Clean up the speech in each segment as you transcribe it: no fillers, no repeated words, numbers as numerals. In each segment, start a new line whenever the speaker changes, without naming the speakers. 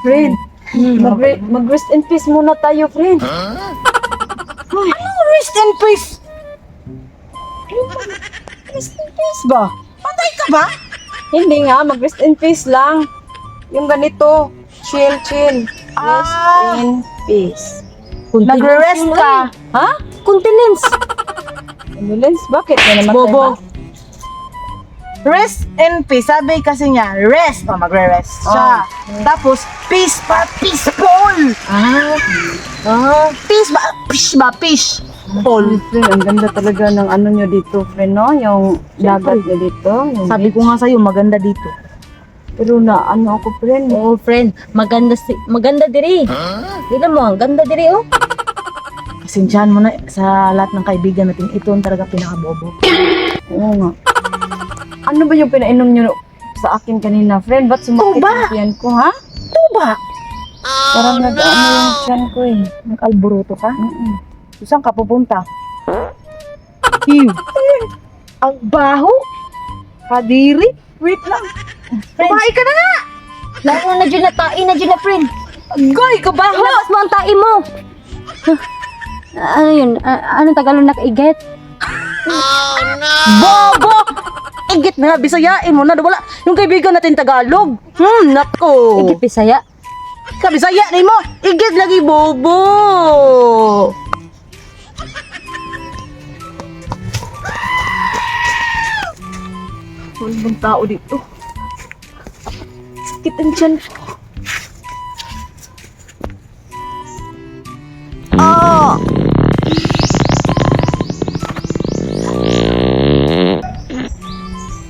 Friend, mag-rest in peace muna tayo, friend.
Ano rest in peace?
Rest in peace ba?
Patay ka ba?
Hindi nga, mag-rest in peace lang. Yung ganito, chill. Rest in peace.
Nagre-rest ka.
Ha?
Continence.
Ambulance? Bakit? May namatay
Bobo.
ba?
Rest in peace. Sabi kasi niya, rest. O, magre-rest siya. Tapos, peace pa, peaceful. Peace ba? Fish ba? Fish. Paul.
Friend, ang ganda talaga ng ano nyo dito, friend, no? Yung dagat nyo dito. Yung
Sabi
beach.
ko nga sa'yo, maganda dito.
Pero na, ano ako, friend?
Oh, friend, maganda diri. Tignan mo, ang ganda diri oh.
Pasensyahan mo na sa lahat ng kaibigan natin. Ito ang talaga pinakabobo.
Oo nga. Ano ba yung pinainom nyo sa akin kanina, friend? Ba't sumakit
Tuba.
yung tiyan ko, ha?
Tuba.
Parang nag-ano yung tiyan ko, eh.
Nag-alburuto ka?
Mm-mm.
Saan ka pupunta? Ew. Ang baho. Kadiri. Wait lang. Kumain ka na nga.
Lalo na dyan na tain na dyan na, friend.
Goy, kabaho.
Ilabas mo ang tain mo. Ano yun? Anong Tagalog na kaiget?
Bobo. Igit na, bisayain mo na. Wala. Yung kaibigan natin Tagalog. Nako.
Igit Bisaya.
Kabisaya ni mo. Igit lagi, bobo.
Wala bang tao dito? Sakit ang tiyan ko.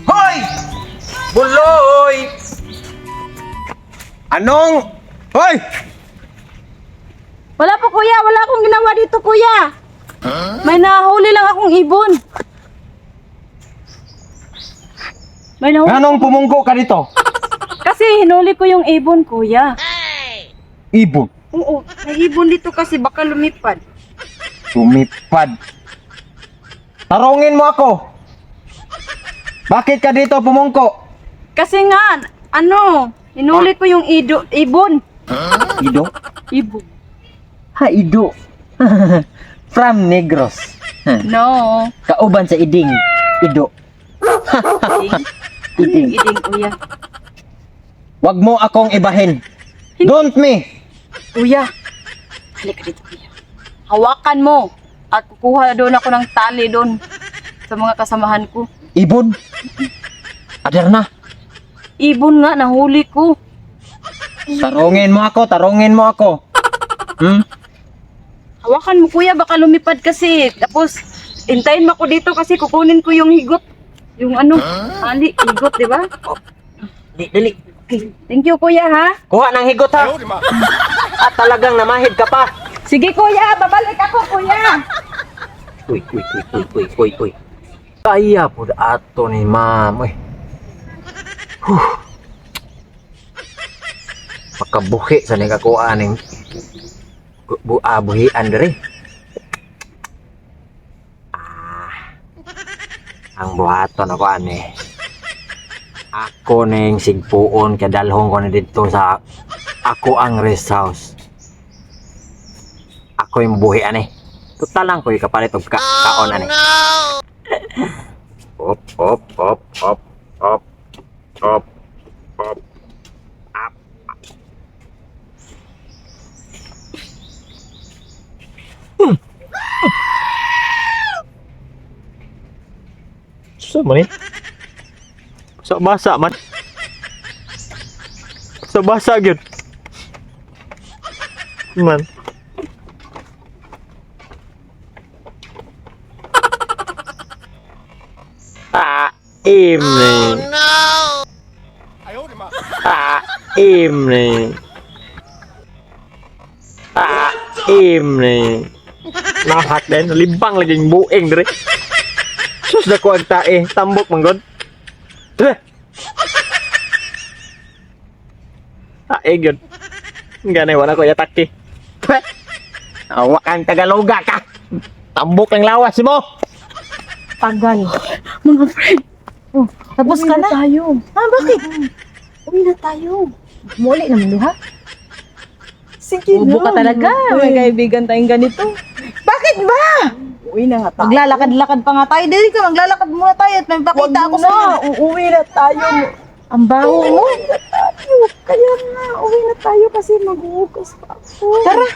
Hoy! Buloy! Anong? Hoy!
Wala po, kuya. Wala akong ginawa dito, kuya. May nahuli lang akong ibon. May nahuli.
Anong pumungko ka dito?
Kasi hinuli ko yung ibon, kuya.
Ibon.
Oo, may ibon dito kasi baka lumipad.
Tumipad. Tarungin mo ako. Bakit ka dito pumungko?
Kasi nga, ano, hinuli ko yung ibon.
Ido?
Ibon.
Ha, Ido. From Negros.
No.
Kauban sa Iding. Ido.
Iding, kuya.
Wag mo akong ibahin. Don't me.
Kuya, halika dito, kuya. Hawakan mo at kukuha doon ako ng tali doon sa mga kasamahan ko.
Ibon. Adar na.
Ibon nga, nahuli ko.
Tarungin mo ako. Tarungin mo ako.
Hawakan mo, kuya, baka lumipad kasi. Tapos, hintayin mo ako dito kasi kukunin ko yung higot. Yung ano, tali, higot, di ba?
Dali.
Okay. Thank you, kuya, ha?
Kuha ng higot ha. At talagang namahid ka pa.
Sige, kuya, babalik ako, kuya.
Uy. Kaya po ato ni ma'am. Pagkabuhi sa nikakuha ng buhian diri. Ang buhaton ako ani. Ako ning sigpuon kadalhong ko na dito sa ako ang rest house. Ako yung buhian eh. Total lang ko yung kapalit og kaon ani. Op. Up. Sa man eh? Sa basa man. Sa basa gyud. Man. Evening. Evening. Evening. Nahat din, limbang lagi yung bueng dire. Sus na ko ang tae, tambok manggod. Dire. Tae gyud. Ganay wala ko yataki. Awak ang Tagaloga ka. Tambok ang lawas mo.
Tagal.
Mga friend,
Tapos
uwi
ka na.
tayo.
Bakit?
Uwi na tayo.
Muli naman ha? Sige
Ubo ka talaga. May kaibigan tayong ganito.
Bakit ba? Uwi na nga tayo.
Maglalakad-lakad pa nga tayo. Dili ka, maglalakad muna tayo at may pakita ako
na,
sa'yo.
uuwi na tayo.
Ang baho mo.
Uuwi na tayo. Kaya na, uwi na tayo kasi maghuhugas pa ako. Tara.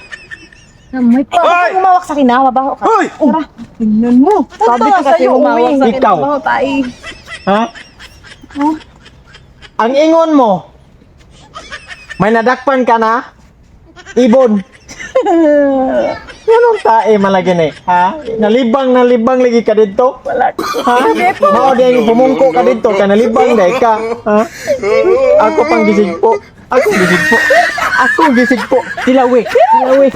Amoy pa.
Huwag kang umawak sa akin, ha? Mabaho ka.
Hoy!
Tara. Tingnan mo. Sabi ko kasi umawak sa akin.
Ikaw.
Mabaho tayo.
Ha? Ang ingon mo, may nadakpan ka na? Ibon. Ganun tae malagi ni, ha? Nalibang lagi ka dito? Wala. Ha? Mao din yung pumungko ka dito, ka nalibang dahil ka. Ha? Ako pang gisig po. Ako gisig po. Ako gisig po. Tilawi. Tilawi.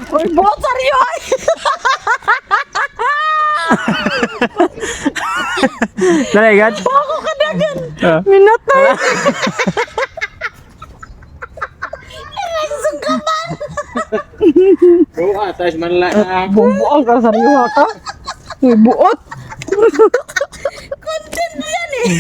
Uy, buhat saryo ay.
Naligat?
Ako kadagan.
Ha?
Minatay.
Bro, atas manla na.
Bumbuang ka saryo ka. Uy, buot. Content yan eh.